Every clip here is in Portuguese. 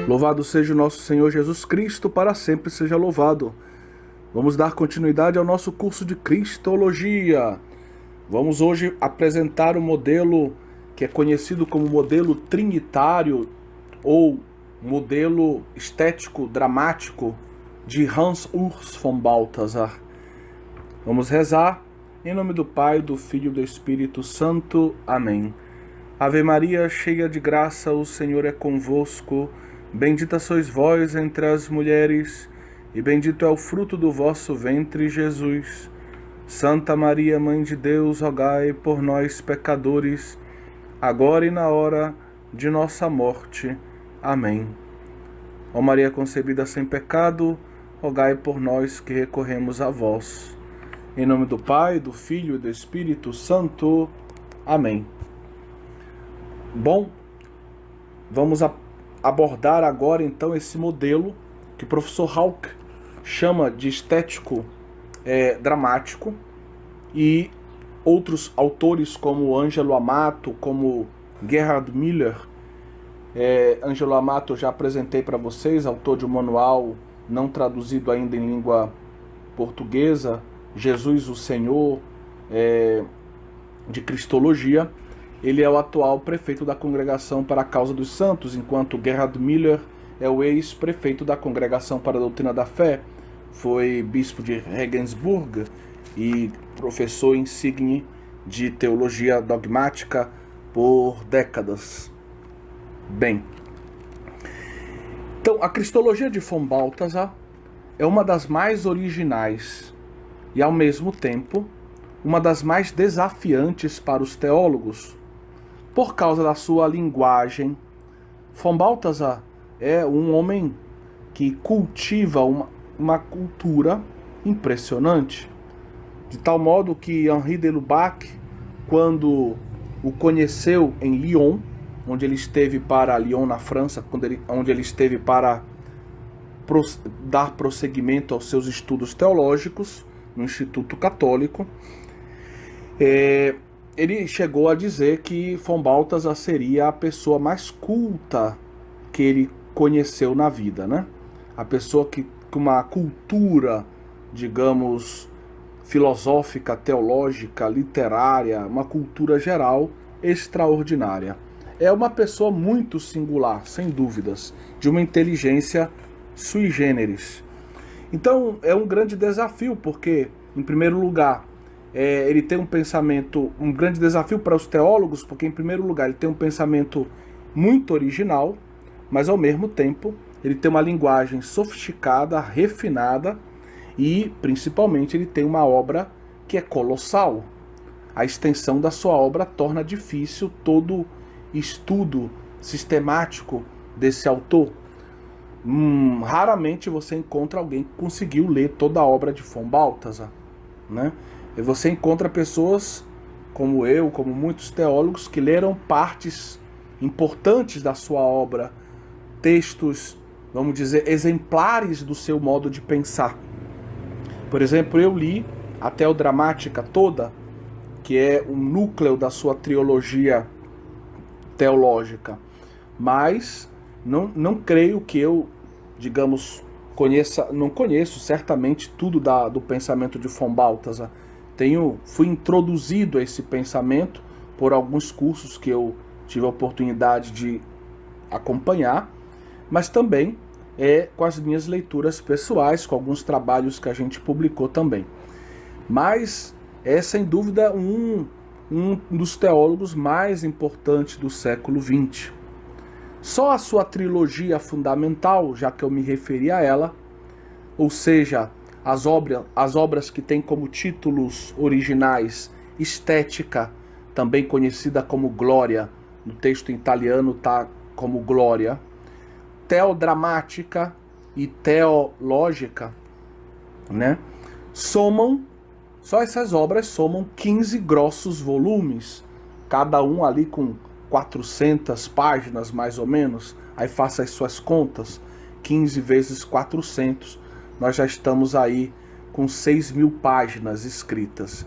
Louvado seja o nosso Senhor Jesus Cristo, para sempre seja louvado. Vamos dar continuidade ao nosso curso de Cristologia. Vamos hoje apresentar o modelo que é conhecido como modelo trinitário ou modelo estético dramático de Hans Urs von Balthasar. Vamos rezar em nome do Pai, do Filho e do Espírito Santo. Amém. Ave Maria, cheia de graça, o Senhor é convosco. Bendita sois vós entre as mulheres, e bendito é o fruto do vosso ventre, Jesus. Santa Maria, Mãe de Deus, rogai por nós, pecadores, agora e na hora de nossa morte. Amém. Ó Maria concebida sem pecado, rogai por nós que recorremos a vós. Em nome do Pai, do Filho e do Espírito Santo. Amém. Bom, vamos abordar agora então esse modelo que o professor Hauck chama de estético dramático, e outros autores como Angelo Amato, como Gerhard Müller. Angelo Amato eu já apresentei para vocês, autor de um manual não traduzido ainda em língua portuguesa, Jesus o Senhor, de Cristologia. Ele é o atual prefeito da Congregação para a Causa dos Santos, enquanto Gerhard Müller é o ex-prefeito da Congregação para a Doutrina da Fé, foi bispo de Regensburg e professor insigne de teologia dogmática por décadas. Bem, então a Cristologia de von Balthasar é uma das mais originais e, ao mesmo tempo, uma das mais desafiantes para os teólogos, por causa da sua linguagem. Von Balthasar é um homem que cultiva uma cultura impressionante, de tal modo que Henri de Lubac, quando o conheceu em Lyon, onde ele esteve para Lyon, na França, onde ele esteve para dar prosseguimento aos seus estudos teológicos no Instituto Católico, ele chegou a dizer que von Balthasar seria a pessoa mais culta que ele conheceu na vida, né? A pessoa que com uma cultura, digamos, filosófica, teológica, literária, uma cultura geral extraordinária. É uma pessoa muito singular, sem dúvidas, de uma inteligência sui generis. Então é um grande desafio, porque, em primeiro lugar, ele tem um pensamento, um grande desafio para os teólogos, porque, em primeiro lugar, ele tem um pensamento muito original, mas, ao mesmo tempo, ele tem uma linguagem sofisticada, refinada, e, principalmente, ele tem uma obra que é colossal. A extensão da sua obra torna difícil todo estudo sistemático desse autor. Raramente você encontra alguém que conseguiu ler toda a obra de von Balthasar, né? E você encontra pessoas como eu, como muitos teólogos, que leram partes importantes da sua obra, textos, vamos dizer, exemplares do seu modo de pensar. Por exemplo, eu li a Teodramática toda, que é o núcleo da sua trilogia teológica, mas não creio que eu, digamos, não conheço certamente tudo do pensamento de von Balthasar. Fui introduzido a esse pensamento por alguns cursos que eu tive a oportunidade de acompanhar, mas também com as minhas leituras pessoais, com alguns trabalhos que a gente publicou também. Mas é sem dúvida um dos teólogos mais importantes do século XX. Só a sua trilogia fundamental, já que eu me referi a ela, ou seja, as obras que têm como títulos originais Estética, também conhecida como Glória, no texto em italiano está como Glória, Teodramática e Teológica, né? Só essas obras somam 15 grossos volumes, cada um ali com 400 páginas mais ou menos. Aí faça as suas contas, 15 vezes 400, nós já estamos aí com 6.000 páginas escritas.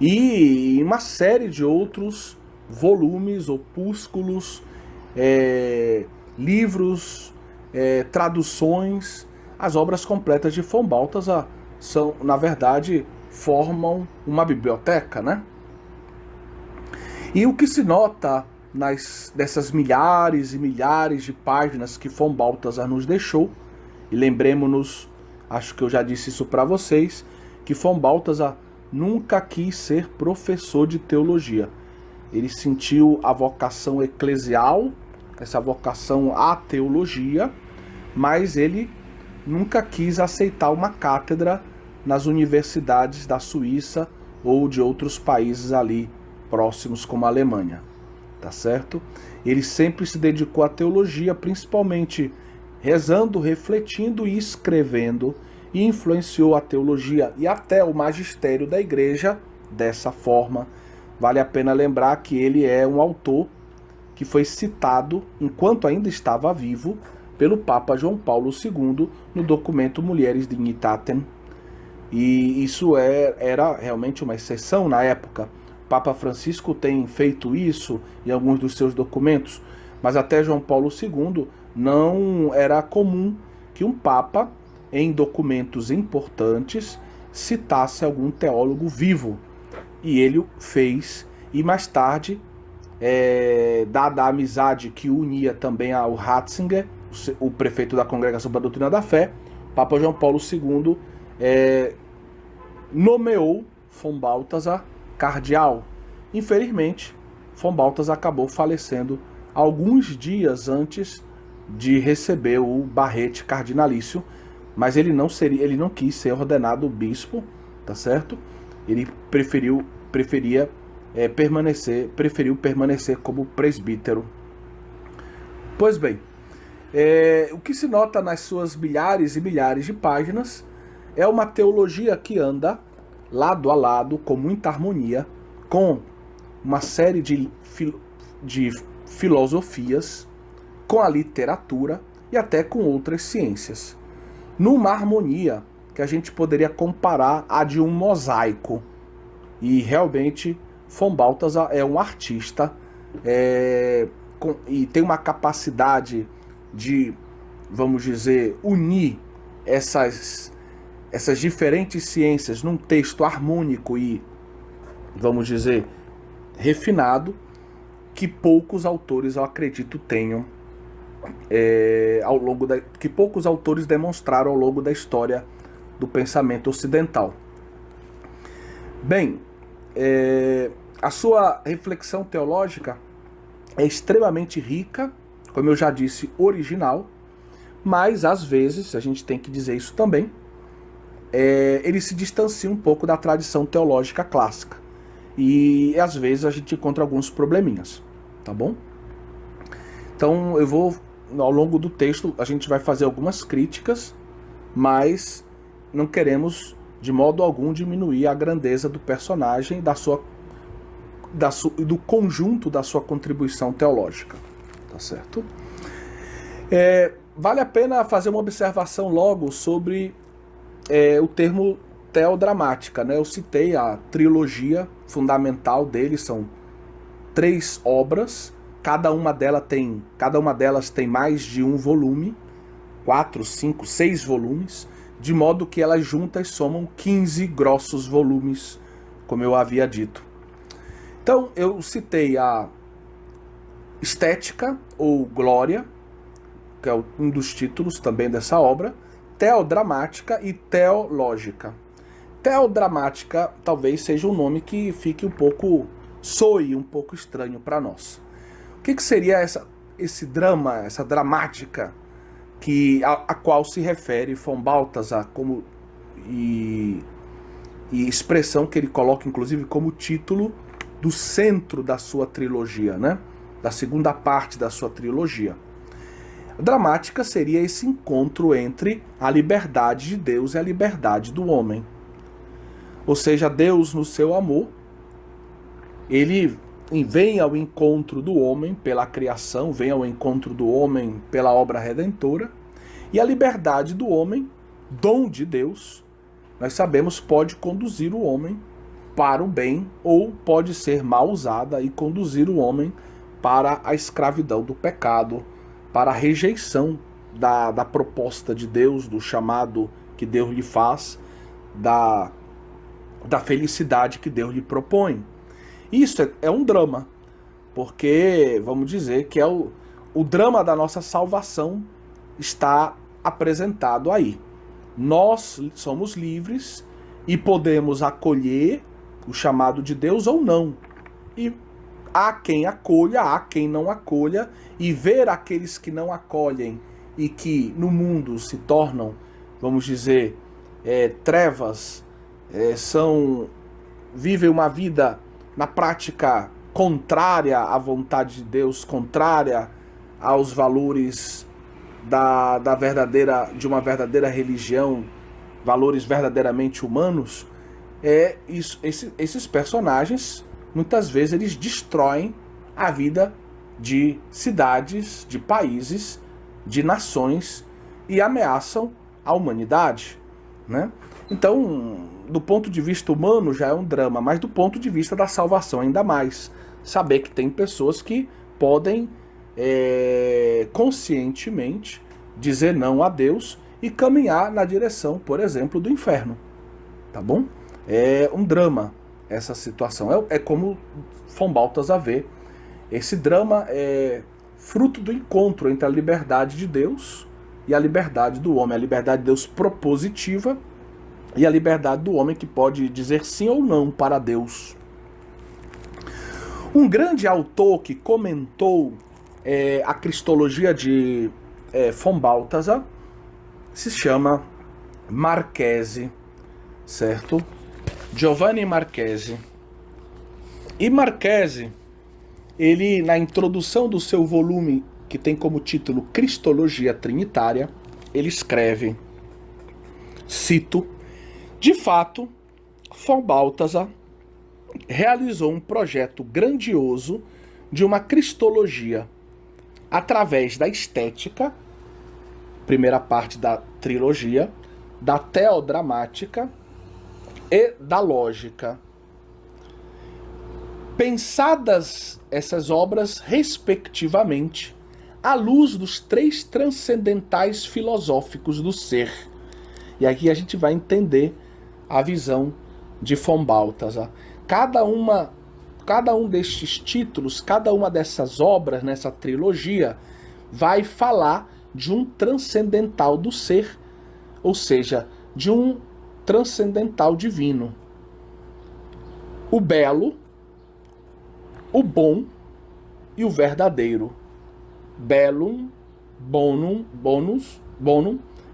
E uma série de outros volumes, opúsculos, livros traduções. As obras completas de von Balthasar são, na verdade, formam uma biblioteca, né? E o que se nota dessas milhares e milhares de páginas que von Balthasar nos deixou, e lembremos-nos, acho que eu já disse isso para vocês, que von Balthasar nunca quis ser professor de teologia. Ele sentiu a vocação eclesial, essa vocação à teologia, mas ele nunca quis aceitar uma cátedra nas universidades da Suíça ou de outros países ali próximos, como a Alemanha, tá certo? Ele sempre se dedicou à teologia, principalmente rezando, refletindo e escrevendo, e influenciou a teologia e até o magistério da igreja dessa forma. Vale a pena lembrar que ele é um autor que foi citado, enquanto ainda estava vivo, pelo Papa João Paulo II no documento Mulieris Dignitatem. E isso era realmente uma exceção na época. O Papa Francisco tem feito isso em alguns dos seus documentos, mas até João Paulo II não era comum que um Papa, em documentos importantes, citasse algum teólogo vivo. E ele o fez, e mais tarde, dada a amizade que unia também ao Ratzinger, o prefeito da Congregação para a Doutrina da Fé, Papa João Paulo II nomeou von Balthasar cardeal. Infelizmente, von Balthasar acabou falecendo alguns dias antes de receber o barrete cardinalício, mas ele não quis ser ordenado bispo, tá certo? Ele preferiu permanecer como presbítero. Pois bem, o que se nota nas suas milhares e milhares de páginas é uma teologia que anda lado a lado, com muita harmonia, com uma série de filosofias, com a literatura e até com outras ciências. Numa harmonia que a gente poderia comparar a de um mosaico. E realmente von Balthasar é um artista e tem uma capacidade de, vamos dizer, unir essas diferentes ciências num texto harmônico e, vamos dizer, refinado, que poucos autores, eu acredito, tenham que poucos autores demonstraram ao longo da história do pensamento ocidental. Bem, a sua reflexão teológica é extremamente rica, como eu já disse, original, mas às vezes, a gente tem que dizer isso também, ele se distancia um pouco da tradição teológica clássica. E às vezes a gente encontra alguns probleminhas, tá bom? Então eu vou, ao longo do texto, a gente vai fazer algumas críticas, mas não queremos de modo algum diminuir a grandeza do personagem e do conjunto da sua contribuição teológica, tá certo? Vale a pena fazer uma observação logo sobre o termo teodramática, né? Eu citei a trilogia fundamental dele, são 3 obras, cada uma delas tem mais de um volume, 4, 5, 6 volumes, de modo que elas juntas somam 15 grossos volumes, como eu havia dito. Então, eu citei a Estética ou Glória, que é um dos títulos também dessa obra, Teodramática e Teológica. Teodramática talvez seja um nome que soe um pouco estranho para nós. O que seria esse drama, essa dramática a qual se refere von Balthasar e expressão que ele coloca inclusive como título do centro da sua trilogia, né? Da segunda parte da sua trilogia. A dramática seria esse encontro entre a liberdade de Deus e a liberdade do homem. Ou seja, Deus, no seu amor, ele vem ao encontro do homem pela criação, vem ao encontro do homem pela obra redentora, e a liberdade do homem, dom de Deus, nós sabemos, pode conduzir o homem para o bem ou pode ser mal usada e conduzir o homem para a escravidão do pecado, para a rejeição da proposta de Deus, do chamado que Deus lhe faz, da felicidade que Deus lhe propõe. Isso é um drama, porque vamos dizer que é o drama da nossa salvação está apresentado aí. Nós somos livres e podemos acolher o chamado de Deus ou não. E há quem acolha, há quem não acolha, e ver aqueles que não acolhem e que no mundo se tornam, vamos dizer, trevas, vivem uma vida na prática contrária à vontade de Deus, contrária aos valores de uma verdadeira religião, valores verdadeiramente humanos. Esses personagens, muitas vezes, eles destroem a vida de cidades, de países, de nações e ameaçam a humanidade, né? Então, do ponto de vista humano já é um drama, mas do ponto de vista da salvação ainda mais. Saber que tem pessoas que podem conscientemente dizer não a Deus e caminhar na direção, por exemplo, do inferno. Tá bom? É um drama essa situação. É como von Balthasar vê. Esse drama é fruto do encontro entre a liberdade de Deus e a liberdade do homem. A liberdade de Deus propositiva e a liberdade do homem que pode dizer sim ou não para Deus. Um grande autor que comentou a cristologia de von Balthasar se chama Marchesi, certo? Giovanni Marchesi. E Marchesi, ele, na introdução do seu volume, que tem como título Cristologia Trinitária, ele escreve, cito: de fato, von Balthasar realizou um projeto grandioso de uma cristologia através da estética, primeira parte da trilogia, da teodramática e da lógica. Pensadas essas obras respectivamente à luz dos três transcendentais filosóficos do ser. E aqui a gente vai entender a visão de von Balthasar. Cada um destes títulos, cada uma dessas obras nessa trilogia vai falar de um transcendental do ser, ou seja, de um transcendental divino. O belo, o bom e o verdadeiro. Bellum, bonum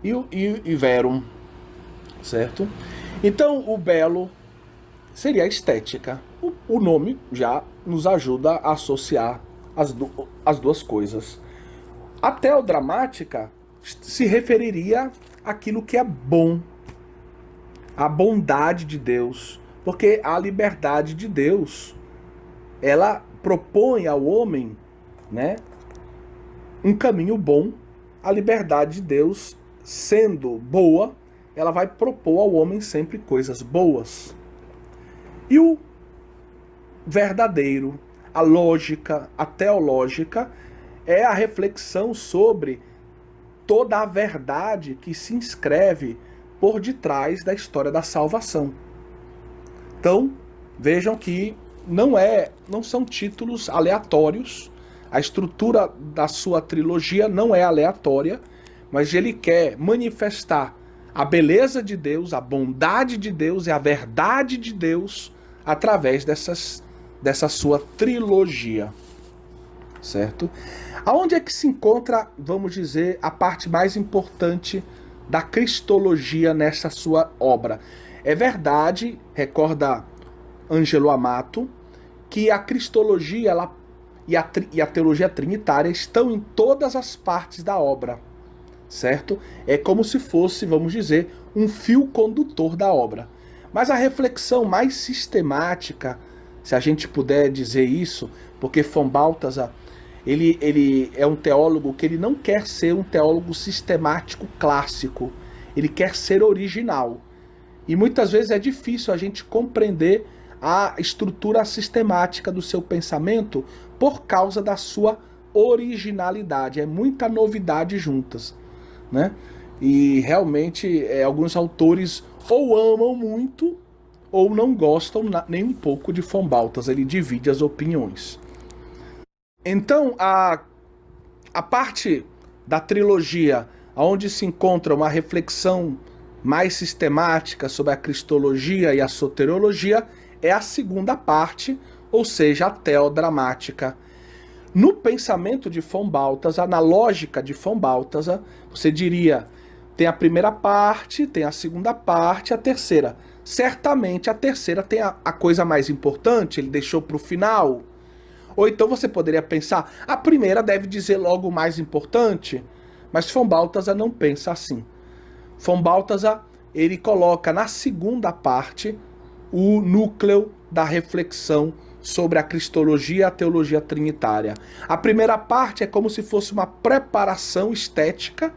e verum, certo? Então, o belo seria a estética. O nome já nos ajuda a associar as duas coisas. A teodramática se referiria àquilo que é bom, à bondade de Deus, porque a liberdade de Deus, ela propõe ao homem, né, um caminho bom. A liberdade de Deus, sendo boa, ela vai propor ao homem sempre coisas boas. E o verdadeiro, a lógica, a teológica, é a reflexão sobre toda a verdade que se inscreve por detrás da história da salvação. Então, vejam que não são títulos aleatórios. A estrutura da sua trilogia não é aleatória, mas ele quer manifestar a beleza de Deus, a bondade de Deus e a verdade de Deus através dessa sua trilogia, certo? Aonde é que se encontra, vamos dizer, a parte mais importante da cristologia nessa sua obra? É verdade, recorda Angelo Amato, que a cristologia e a teologia trinitária estão em todas as partes da obra, certo? É como se fosse, vamos dizer, um fio condutor da obra. Mas a reflexão mais sistemática, se a gente puder dizer isso, porque von Balthasar, ele é um teólogo que ele não quer ser um teólogo sistemático clássico, ele quer ser original. E muitas vezes é difícil a gente compreender a estrutura sistemática do seu pensamento por causa da sua originalidade. É muita novidade juntas. né? E realmente alguns autores ou amam muito ou não gostam nem um pouco de von Balthasar, ele divide as opiniões. Então, a parte da trilogia onde se encontra uma reflexão mais sistemática sobre a cristologia e a soteriologia é a segunda parte, ou seja, a teodramática. No pensamento de von Balthasar, na lógica de von Balthasar, você diria, tem a primeira parte, tem a segunda parte, a terceira. Certamente a terceira tem a coisa mais importante, ele deixou para o final. Ou então você poderia pensar, a primeira deve dizer logo o mais importante, mas von Balthasar não pensa assim. Von Balthasar, ele coloca na segunda parte o núcleo da reflexão sobre a cristologia e a teologia trinitária. A primeira parte é como se fosse uma preparação estética,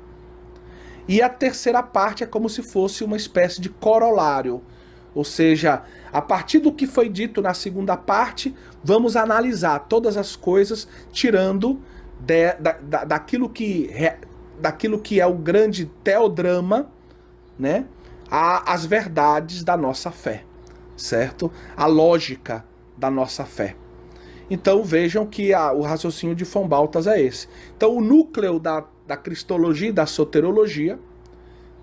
e a terceira parte é como se fosse uma espécie de corolário. Ou seja, a partir do que foi dito na segunda parte, vamos analisar todas as coisas, tirando daquilo que é o grande teodrama, né, as verdades da nossa fé, certo? A lógica da nossa fé. Então vejam que o raciocínio de von Balthasar é esse. Então o núcleo da cristologia e da soteriologia,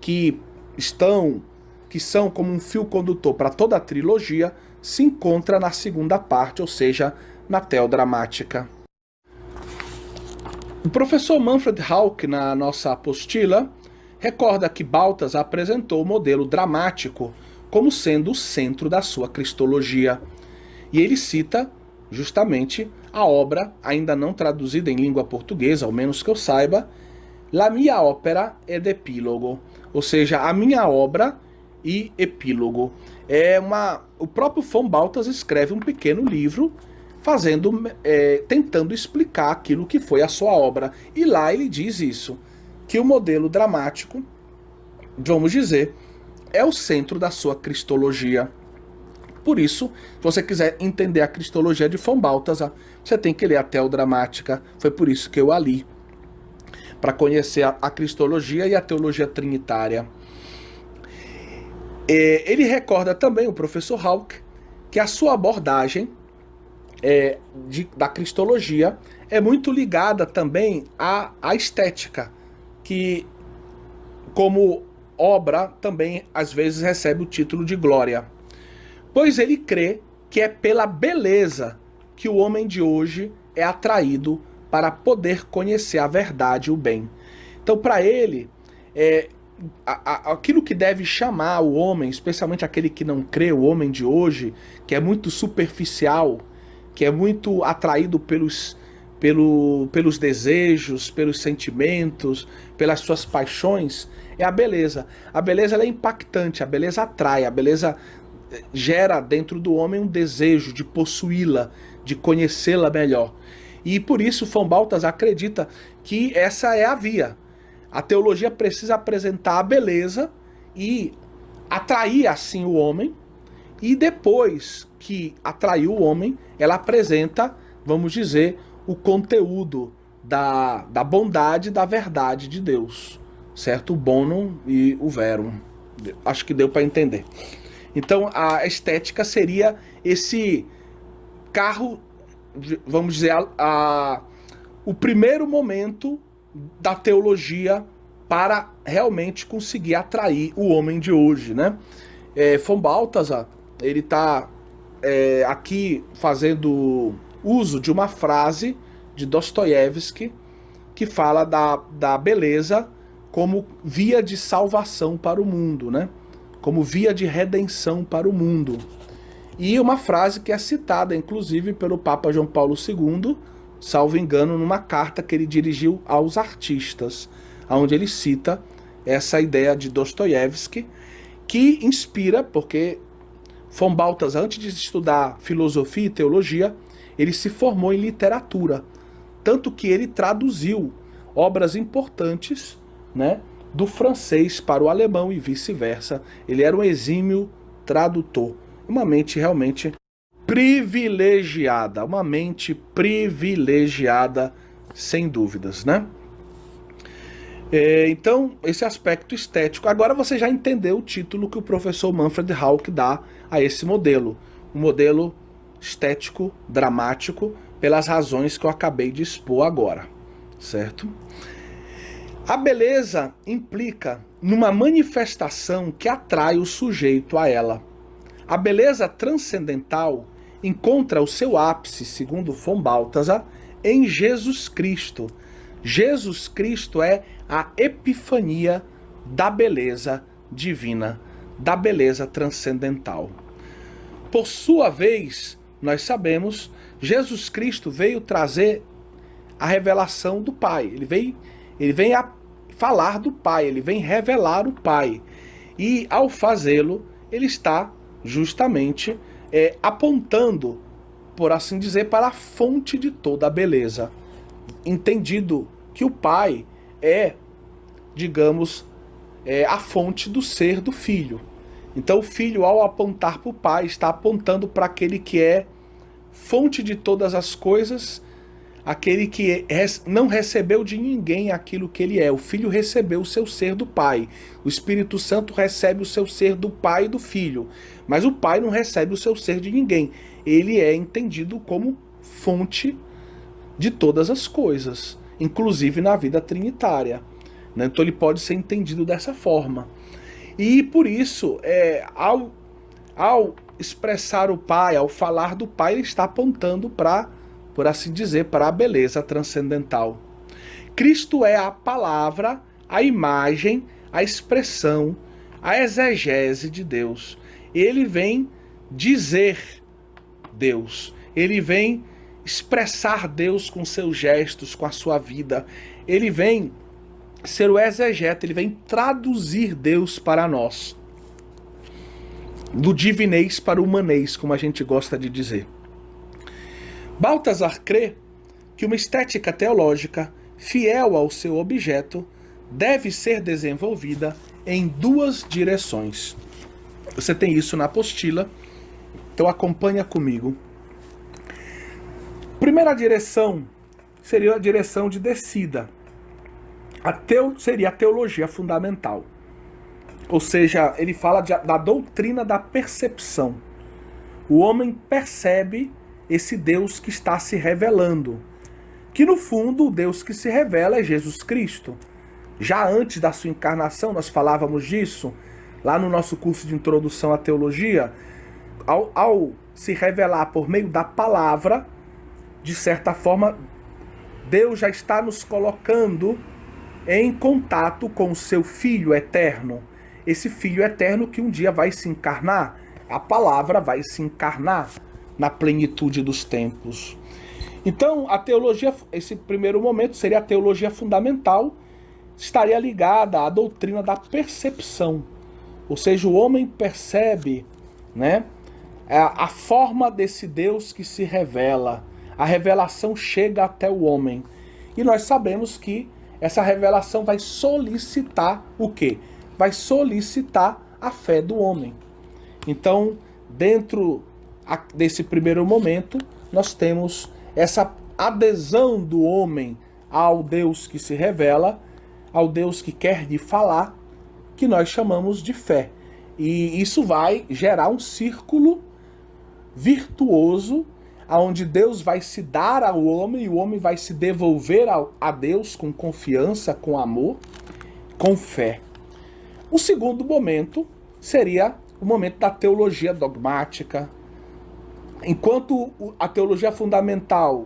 que são como um fio condutor para toda a trilogia, se encontra na segunda parte, ou seja, na teodramática. O professor Manfred Hauck, na nossa apostila, recorda que Balthasar apresentou o modelo dramático como sendo o centro da sua cristologia. E ele cita justamente a obra, ainda não traduzida em língua portuguesa, ao menos que eu saiba, La mia opera ed epilogo, ou seja, a minha obra e epílogo. O próprio von Balthasar escreve um pequeno livro tentando explicar aquilo que foi a sua obra. E lá ele diz isso, que o modelo dramático, vamos dizer, é o centro da sua cristologia. Por isso, se você quiser entender a cristologia de von Balthasar, você tem que ler a teodramática. Foi por isso que eu a li, para conhecer a cristologia e a teologia trinitária. Ele recorda também, o professor Hauck, que a sua abordagem da cristologia é muito ligada também à estética, que como obra também às vezes recebe o título de glória. Pois ele crê que é pela beleza que o homem de hoje é atraído para poder conhecer a verdade e o bem. Então, para ele, aquilo que deve chamar o homem, especialmente aquele que não crê, o homem de hoje, que é muito superficial, que é muito atraído pelos desejos, pelos sentimentos, pelas suas paixões, é a beleza. A beleza ela é impactante, a beleza atrai, a beleza gera dentro do homem um desejo de possuí-la, de conhecê-la melhor. E por isso von Balthasar acredita que essa é a via. A teologia precisa apresentar a beleza e atrair assim o homem, e depois que atraiu o homem, ela apresenta, vamos dizer, o conteúdo da bondade e da verdade de Deus, certo? O bonum e o verum. Acho que deu para entender. Então a estética seria esse carro, vamos dizer, o primeiro momento da teologia para realmente conseguir atrair o homem de hoje, né? Von Balthasar, ele está aqui fazendo uso de uma frase de Dostoiévski que fala da beleza como via de salvação para o mundo, né? Como via de redenção para o mundo. E uma frase que é citada, inclusive, pelo Papa João Paulo II, salvo engano, numa carta que ele dirigiu aos artistas, onde ele cita essa ideia de Dostoiévski, que inspira, porque von Balthasar, antes de estudar filosofia e teologia, ele se formou em literatura, tanto que ele traduziu obras importantes, né, do francês para o alemão e vice-versa. Ele era um exímio tradutor. Uma mente realmente privilegiada, uma mente privilegiada, sem dúvidas, né? Então, esse aspecto estético. Agora você já entendeu o título que o professor Manfred Hauck dá a esse modelo. Um modelo estético, dramático, pelas razões que eu acabei de expor agora. Certo? A beleza implica numa manifestação que atrai o sujeito a ela. A beleza transcendental encontra o seu ápice, segundo von Balthasar, em Jesus Cristo. Jesus Cristo é a epifania da beleza divina, da beleza transcendental. Por sua vez, nós sabemos, Jesus Cristo veio trazer a revelação do Pai. Ele vem a falar do Pai, ele vem revelar o Pai. E ao fazê-lo, ele está justamente apontando, por assim dizer, para a fonte de toda a beleza. Entendido que o Pai é, digamos, a fonte do ser do Filho. Então o Filho, ao apontar para o Pai, está apontando para aquele que é fonte de todas as coisas, aquele que não recebeu de ninguém aquilo que ele é. O Filho recebeu o seu ser do Pai. O Espírito Santo recebe o seu ser do Pai e do Filho. Mas o Pai não recebe o seu ser de ninguém. Ele é entendido como fonte de todas as coisas, inclusive na vida trinitária. Então ele pode ser entendido dessa forma. E por isso, ao expressar o Pai, ao falar do Pai, ele está apontando para, por assim dizer, para a beleza transcendental. Cristo é a palavra, a imagem, a expressão, a exegese de Deus. Ele vem dizer Deus. Ele vem expressar Deus com seus gestos, com a sua vida. Ele vem ser o exegeta, ele vem traduzir Deus para nós. Do divinês para o humanês, como a gente gosta de dizer. Balthasar crê que uma estética teológica, fiel ao seu objeto, deve ser desenvolvida em duas direções. Você tem isso na apostila, então acompanha comigo. Primeira direção seria a direção de descida. Seria a teologia fundamental. Ou seja, ele fala da doutrina da percepção. O homem percebe esse Deus que está se revelando. Que no fundo o Deus que se revela é Jesus Cristo. Já antes da sua encarnação, nós falávamos disso, lá no nosso curso de introdução à teologia, ao se revelar por meio da palavra, de certa forma, Deus já está nos colocando em contato com o seu Filho eterno. Esse Filho eterno que um dia vai se encarnar, a palavra vai se encarnar na plenitude dos tempos. Então, a teologia, esse primeiro momento seria a teologia fundamental, estaria ligada à doutrina da percepção. Ou seja, o homem percebe, né, a forma desse Deus que se revela. A revelação chega até o homem. E nós sabemos que essa revelação vai solicitar o quê? Vai solicitar a fé do homem. Então, dentro desse primeiro momento, nós temos essa adesão do homem ao Deus que se revela, ao Deus que quer lhe falar, que nós chamamos de fé. E isso vai gerar um círculo virtuoso, onde Deus vai se dar ao homem e o homem vai se devolver a Deus com confiança, com amor, com fé. O segundo momento seria o momento da teologia dogmática. Enquanto a teologia fundamental,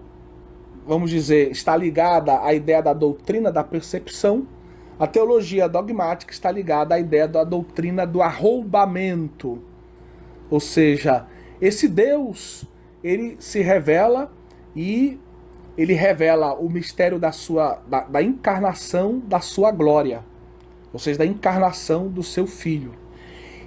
vamos dizer, está ligada à ideia da doutrina da percepção, a teologia dogmática está ligada à ideia da doutrina do arroubamento. Ou seja, esse Deus, ele se revela e ele revela o mistério da encarnação da sua glória. Ou seja, da encarnação do seu Filho.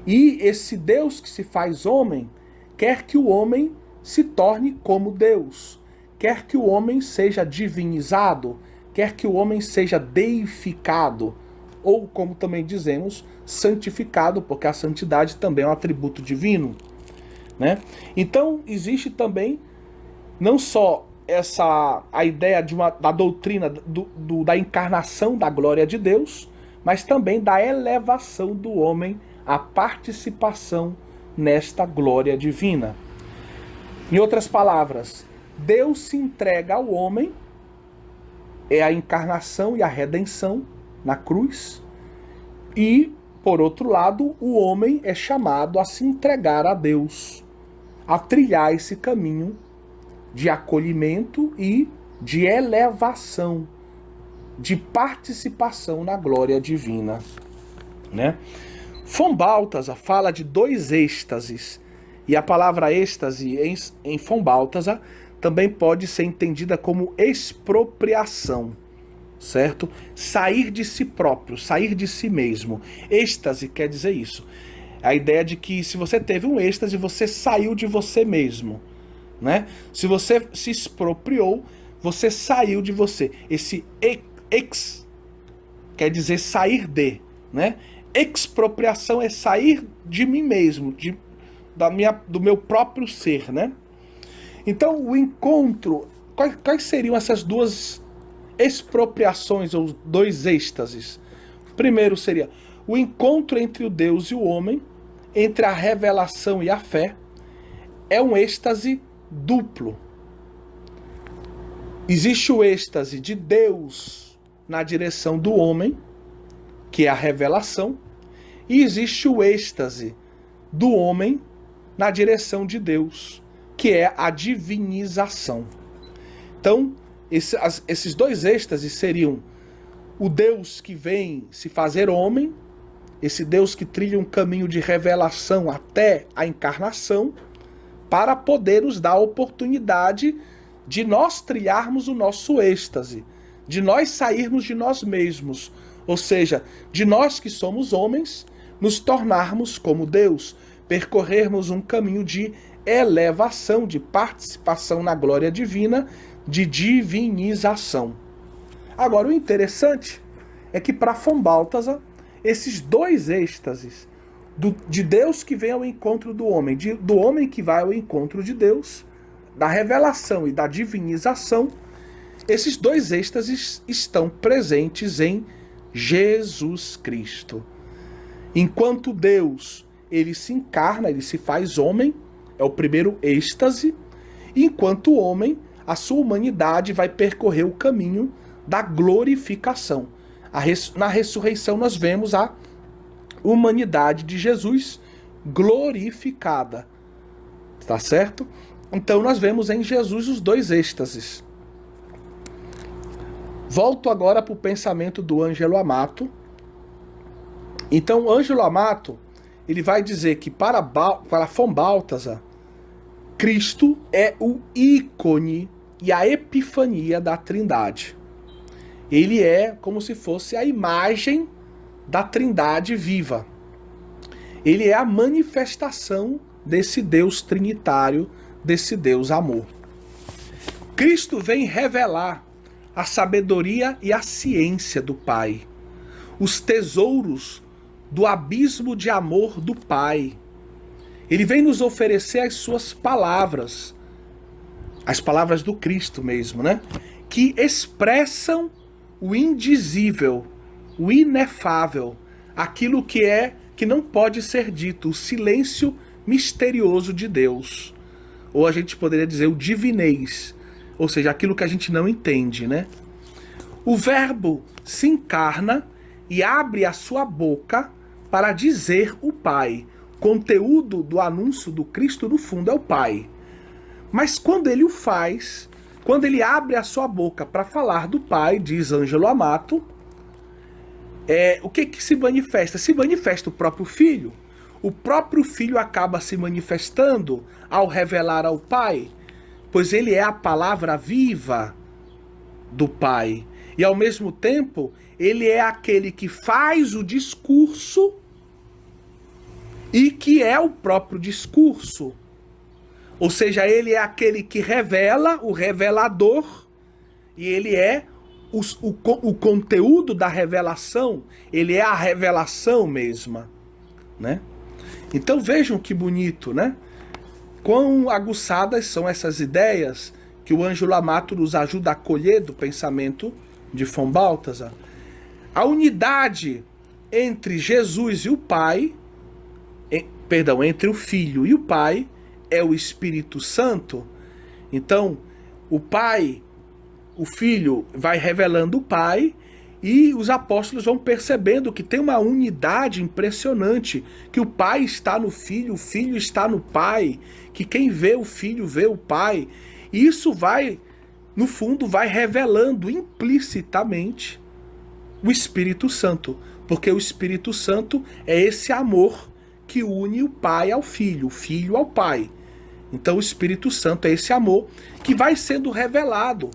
E esse Deus que se faz homem, quer que o homem se torne como Deus. Quer que o homem seja divinizado, quer que o homem seja deificado. Ou, como também dizemos, santificado, porque a santidade também é um atributo divino. Né? Então, existe também não só a ideia da doutrina da encarnação da glória de Deus, mas também da elevação do homem à participação nesta glória divina. Em outras palavras, Deus se entrega ao homem, é a encarnação e a redenção na cruz, e, por outro lado, o homem é chamado a se entregar a Deus, a trilhar esse caminho de acolhimento e de elevação, de participação na glória divina, né? Von Balthasar fala de dois êxtases, e a palavra êxtase em Von Balthasar também pode ser entendida como expropriação, certo? Sair de si próprio, sair de si mesmo. Êxtase quer dizer isso. A ideia de que se você teve um êxtase, você saiu de você mesmo, né? Se você se expropriou, você saiu de você. Esse ex quer dizer sair de, né? Expropriação é sair de mim mesmo, do meu próprio ser, né? Então, o encontro, quais seriam essas duas expropriações ou dois êxtases? Primeiro seria o encontro entre o Deus e o homem, entre a revelação e a fé. É um êxtase duplo. Existe o êxtase de Deus na direção do homem, que é a revelação, e existe o êxtase do homem na direção de Deus, que é a divinização. Então, esses dois êxtases seriam o Deus que vem se fazer homem, esse Deus que trilha um caminho de revelação até a encarnação, para poder nos dar a oportunidade de nós trilharmos o nosso êxtase, de nós sairmos de nós mesmos, ou seja, de nós que somos homens, nos tornarmos como Deus, percorrermos um caminho de elevação, de participação na glória divina, de divinização. Agora, o interessante é que para Von Balthasar, esses dois êxtases, de Deus que vem ao encontro do homem, do homem que vai ao encontro de Deus, da revelação e da divinização, esses dois êxtases estão presentes em Jesus Cristo. Enquanto Deus, ele se encarna, ele se faz homem, é o primeiro êxtase, enquanto o homem, a sua humanidade vai percorrer o caminho da glorificação. Na ressurreição nós vemos a humanidade de Jesus glorificada. Tá certo? Então nós vemos em Jesus os dois êxtases. Volto agora para o pensamento do Ângelo Amato. Então, Ângelo Amato, ele vai dizer que para Von Balthasar, Cristo é o ícone e a epifania da Trindade. Ele é como se fosse a imagem da Trindade viva. Ele é a manifestação desse Deus trinitário, desse Deus amor. Cristo vem revelar a sabedoria e a ciência do Pai, os tesouros do abismo de amor do Pai. Ele vem nos oferecer as suas palavras, as palavras do Cristo mesmo, né? Que expressam o indizível, o inefável, aquilo que não pode ser dito, o silêncio misterioso de Deus. Ou a gente poderia dizer o divinês, ou seja, aquilo que a gente não entende, né? O Verbo se encarna e abre a sua boca para dizer o Pai. Conteúdo do anúncio do Cristo, no fundo, é o Pai. Mas quando ele o faz, quando ele abre a sua boca para falar do Pai, diz Ângelo Amato, o que se manifesta? Se manifesta o próprio Filho. O próprio Filho acaba se manifestando ao revelar ao Pai, pois ele é a palavra viva do Pai. E ao mesmo tempo, ele é aquele que faz o discurso e que é o próprio discurso. Ou seja, ele é aquele que revela, o revelador, e ele é o conteúdo da revelação, ele é a revelação mesma, né? Então vejam que bonito, né? Quão aguçadas são essas ideias que o Ângelo Amato nos ajuda a colher do pensamento de Von Balthasar. A unidade entre Jesus e o Pai, entre o Filho e o Pai, é o Espírito Santo. Então, o Pai, o Filho vai revelando o Pai, e os apóstolos vão percebendo que tem uma unidade impressionante, que o Pai está no Filho, o Filho está no Pai, que quem vê o Filho vê o Pai. E isso vai, no fundo, vai revelando implicitamente o Espírito Santo, porque o Espírito Santo é esse amor que une o Pai ao Filho, o Filho ao Pai. Então o Espírito Santo é esse amor que vai sendo revelado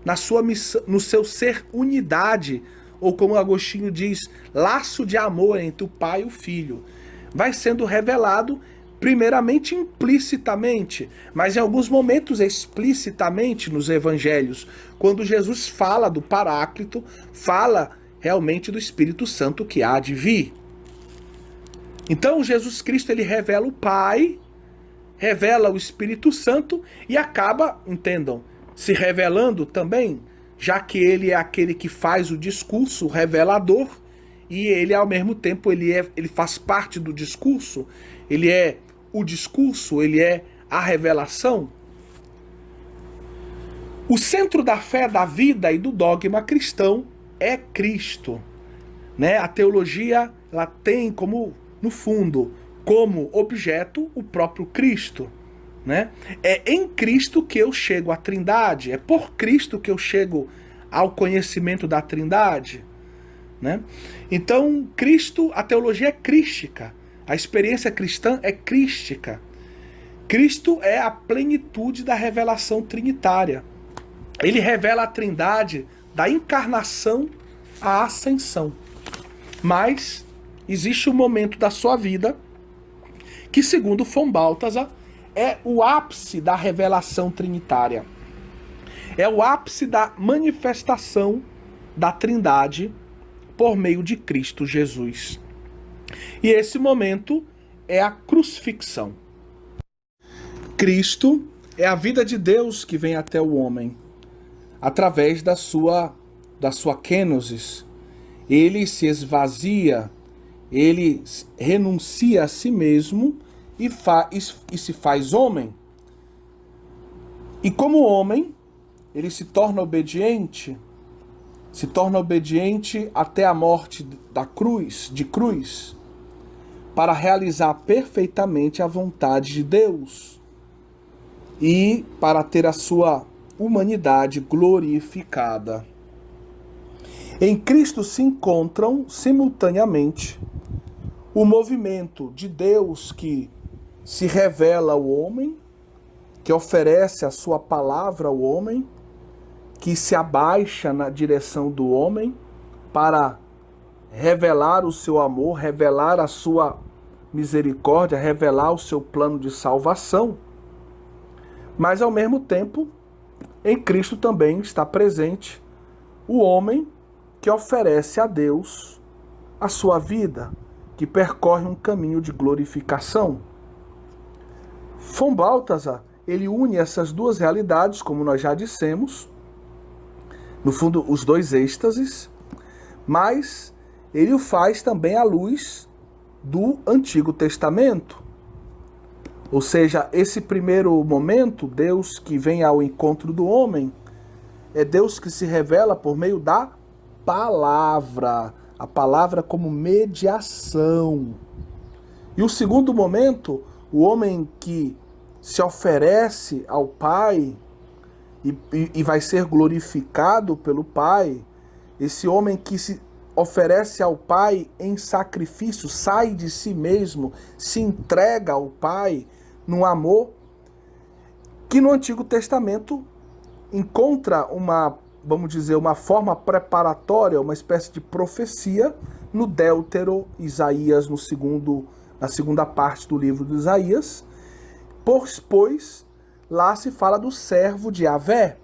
na sua missão, no seu ser unidade, ou como Agostinho diz, laço de amor entre o Pai e o Filho. Vai sendo revelado primeiramente implicitamente, mas em alguns momentos explicitamente nos evangelhos, quando Jesus fala do Paráclito, fala realmente do Espírito Santo que há de vir. Então Jesus Cristo, ele revela o Pai, revela o Espírito Santo e acaba, entendam, se revelando também, já que ele é aquele que faz o discurso, o revelador, e ele ao mesmo tempo ele faz parte do discurso, ele é o discurso, ele é a revelação. O centro da fé, da vida e do dogma cristão é Cristo, né? A teologia, ela tem como, no fundo, como objeto o próprio Cristo, né? É em Cristo que eu chego à Trindade, é por Cristo que eu chego ao conhecimento da Trindade, né? Então, Cristo, a teologia é crística, a experiência cristã é crística. Cristo é a plenitude da revelação trinitária. Ele revela a Trindade da encarnação à ascensão. Mas existe um momento da sua vida que, segundo Von Balthasar, é o ápice da revelação trinitária. É o ápice da manifestação da Trindade por meio de Cristo Jesus. E esse momento é a crucifixão. Cristo é a vida de Deus que vem até o homem, através da sua kenosis. Ele se esvazia, ele renuncia a si mesmo e se faz homem. E como homem, ele se torna obediente até a morte de cruz, para realizar perfeitamente a vontade de Deus e para ter a sua humanidade glorificada. Em Cristo se encontram simultaneamente o movimento de Deus que se revela ao homem, que oferece a sua palavra ao homem, que se abaixa na direção do homem para revelar o seu amor, revelar a sua misericórdia, revelar o seu plano de salvação. Mas, ao mesmo tempo, em Cristo também está presente o homem que oferece a Deus a sua vida, que percorre um caminho de glorificação. Von Balthasar, ele une essas duas realidades, como nós já dissemos, no fundo, os dois êxtases, mas ele o faz também à luz do Antigo Testamento. Ou seja, esse primeiro momento, Deus que vem ao encontro do homem, é Deus que se revela por meio da palavra, a palavra como mediação. E o segundo momento, o homem que se oferece ao Pai e vai ser glorificado pelo Pai, esse homem que se oferece ao Pai em sacrifício, sai de si mesmo, se entrega ao Pai num amor que no Antigo Testamento encontra vamos dizer, uma forma preparatória, uma espécie de profecia no Deutero Isaías, na segunda parte do livro de Isaías, pois lá se fala do servo de Yahvé,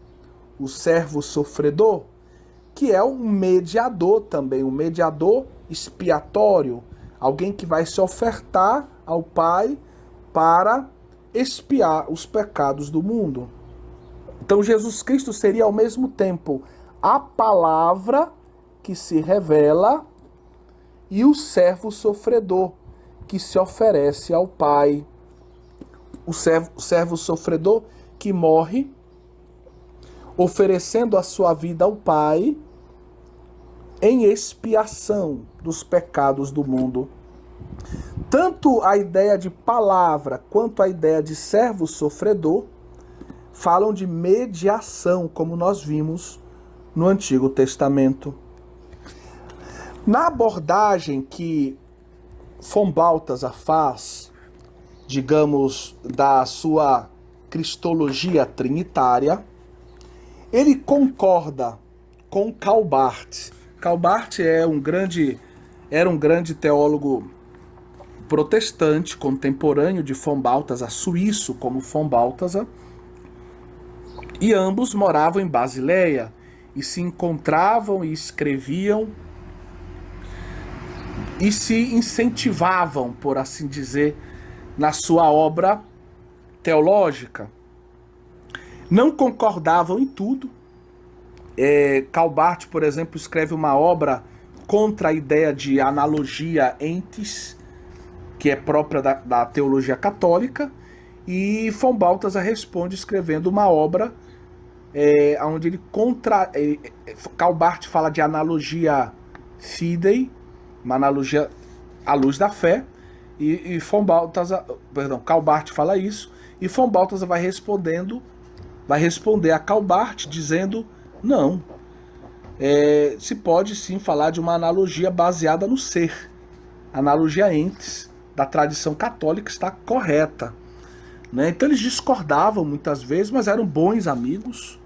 o servo sofredor, que é um mediador também, um mediador expiatório, alguém que vai se ofertar ao Pai para expiar os pecados do mundo. Então Jesus Cristo seria ao mesmo tempo a palavra que se revela e o servo sofredor que se oferece ao Pai. O servo sofredor que morre oferecendo a sua vida ao Pai em expiação dos pecados do mundo. Tanto a ideia de palavra quanto a ideia de servo sofredor falam de mediação, como nós vimos no Antigo Testamento. Na abordagem que von Balthasar faz, digamos, da sua cristologia trinitária, ele concorda com Karl Barth. Karl Barth era um grande teólogo protestante, contemporâneo de von Balthasar, suíço como von Balthasar, e ambos moravam em Basileia e se encontravam e escreviam e se incentivavam, por assim dizer, na sua obra teológica. Não concordavam em tudo. Karl Barth, por exemplo, escreve uma obra contra a ideia de analogia entes, que é própria da teologia católica, e von Balthasar responde escrevendo uma obra onde ele Karl Barth fala de analogia fidei, uma analogia à luz da fé, e Karl Barth fala isso, e von Balthasar vai responder a Karl Barth dizendo: não, se pode sim falar de uma analogia baseada no ser. A analogia entes da tradição católica está correta, né? Então eles discordavam muitas vezes, mas eram bons amigos,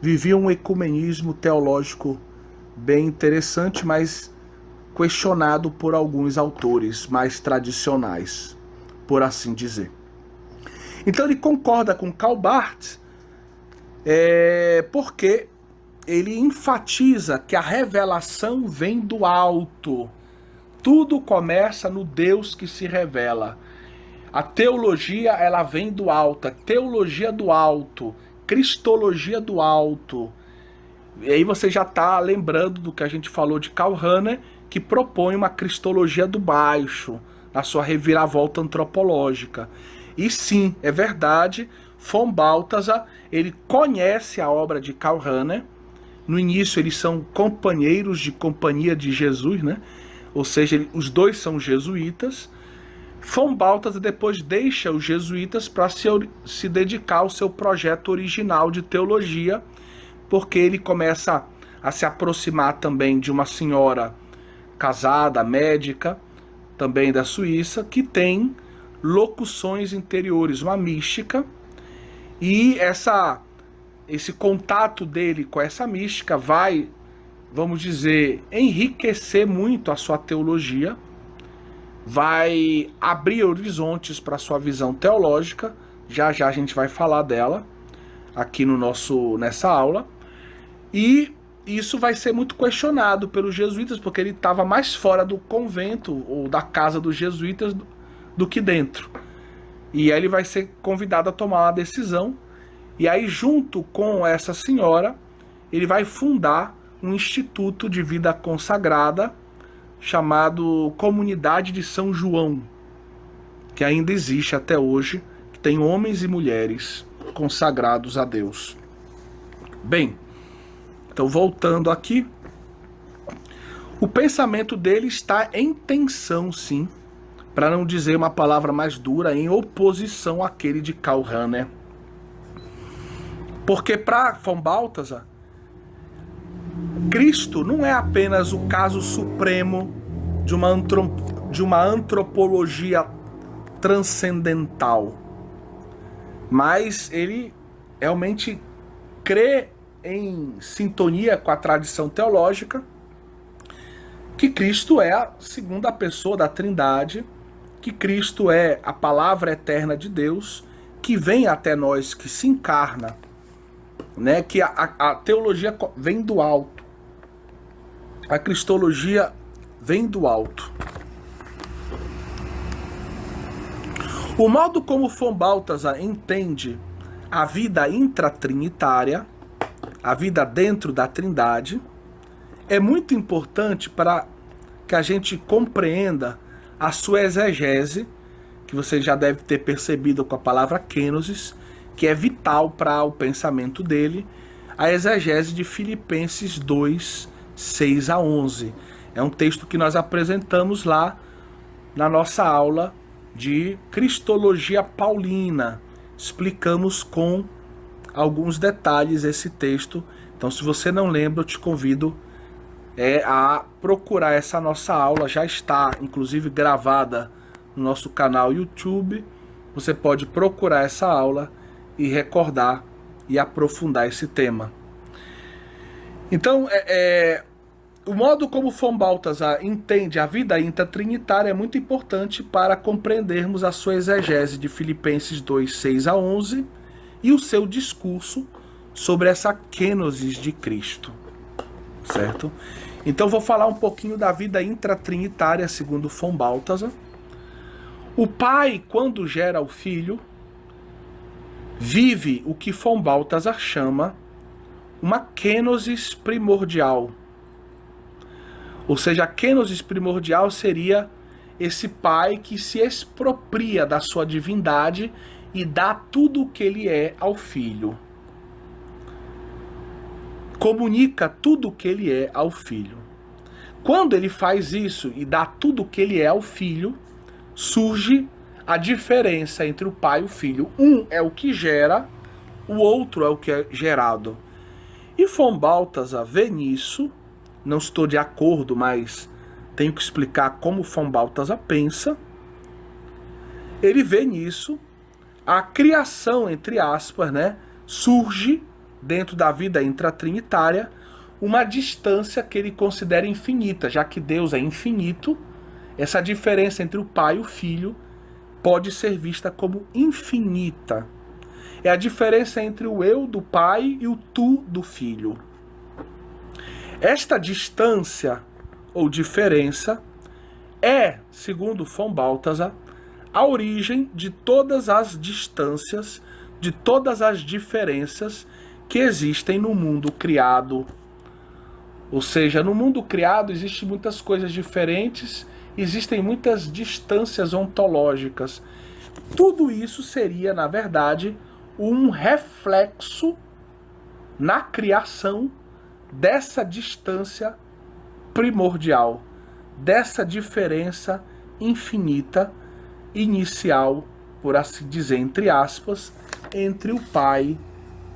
viviam um ecumenismo teológico bem interessante, mas questionado por alguns autores mais tradicionais, por assim dizer. Então ele concorda com Karl Barth porque ele enfatiza que a revelação vem do alto. Tudo começa no Deus que se revela. A teologia, ela vem do alto, a teologia do alto, cristologia do alto. E aí você já está lembrando do que a gente falou de Karl Rahner, que propõe uma cristologia do baixo, na sua reviravolta antropológica. E sim, é verdade, von Balthasar, ele conhece a obra de Karl Rahner. No início eles são companheiros de companhia de Jesus, né? Ou seja, os dois são jesuítas. Von Balthasar depois deixa os jesuítas para se dedicar ao seu projeto original de teologia, porque ele começa a se aproximar também de uma senhora casada, médica, também da Suíça, que tem locuções interiores, uma mística, e esse contato dele com essa mística vai, vamos dizer, enriquecer muito a sua teologia, vai abrir horizontes para a sua visão teológica. Já já a gente vai falar dela aqui nessa aula. E isso vai ser muito questionado pelos jesuítas, porque ele estava mais fora do convento ou da casa dos jesuítas do que dentro. E aí ele vai ser convidado a tomar uma decisão. E aí, junto com essa senhora, ele vai fundar um instituto de vida consagrada chamado Comunidade de São João, que ainda existe até hoje, que tem homens e mulheres consagrados a Deus. Bem, então voltando aqui, o pensamento dele está em tensão, sim, para não dizer uma palavra mais dura, em oposição àquele de Karl Rahner. Porque para von Balthasar, Cristo não é apenas o caso supremo de uma antropologia transcendental, mas ele realmente crê em sintonia com a tradição teológica que Cristo é a segunda pessoa da Trindade, que Cristo é a palavra eterna de Deus, que vem até nós, que se encarna, né? Que a teologia vem do alto, a cristologia vem do alto. O modo como von Balthasar entende a vida intratrinitária, a vida dentro da Trindade, é muito importante para que a gente compreenda a sua exegese, que você já deve ter percebido com a palavra kenosis, que é vital para o pensamento dele, a exegese de Filipenses 2, 6 a 11. É um texto que nós apresentamos lá na nossa aula de Cristologia Paulina. Explicamos com alguns detalhes esse texto. Então, se você não lembra, eu te convido a procurar essa nossa aula. Já está, inclusive, gravada no nosso canal YouTube. Você pode procurar essa aula e recordar e aprofundar esse tema. Então, o modo como von Balthasar entende a vida intratrinitária é muito importante para compreendermos a sua exegese de Filipenses 2, 6 a 11 e o seu discurso sobre essa kenosis de Cristo, certo? Então vou falar um pouquinho da vida intratrinitária segundo von Balthasar. O pai, quando gera o filho, vive o que von Balthasar chama uma kenosis primordial. Ou seja, a kenosis primordial seria esse pai que se expropria da sua divindade e dá tudo o que ele é ao filho. Comunica tudo o que ele é ao filho. Quando ele faz isso e dá tudo o que ele é ao filho, surge a diferença entre o pai e o filho. Um é o que gera, o outro é o que é gerado. E von Balthasar vê nisso, não estou de acordo, mas tenho que explicar como von Balthasar pensa. Ele vê nisso a criação, entre aspas, surge dentro da vida intratrinitária uma distância que ele considera infinita, já que Deus é infinito. Essa diferença entre o pai e o filho pode ser vista como infinita. É a diferença entre o eu do pai e o tu do filho. Esta distância ou diferença é, segundo von Balthasar, a origem de todas as distâncias, de todas as diferenças que existem no mundo criado. Ou seja, no mundo criado existem muitas coisas diferentes, existem muitas distâncias ontológicas. Tudo isso seria, na verdade, um reflexo na criação dessa distância primordial, dessa diferença infinita, inicial, por assim dizer, entre aspas, entre o pai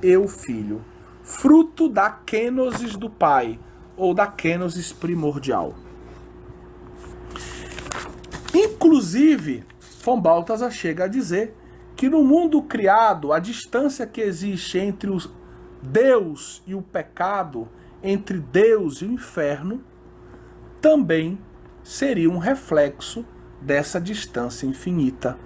e o filho. Fruto da kenosis do pai, ou da kenosis primordial. Inclusive, von Balthasar chega a dizer que no mundo criado, a distância que existe entre o Deus e o pecado, entre Deus e o inferno, também seria um reflexo dessa distância infinita.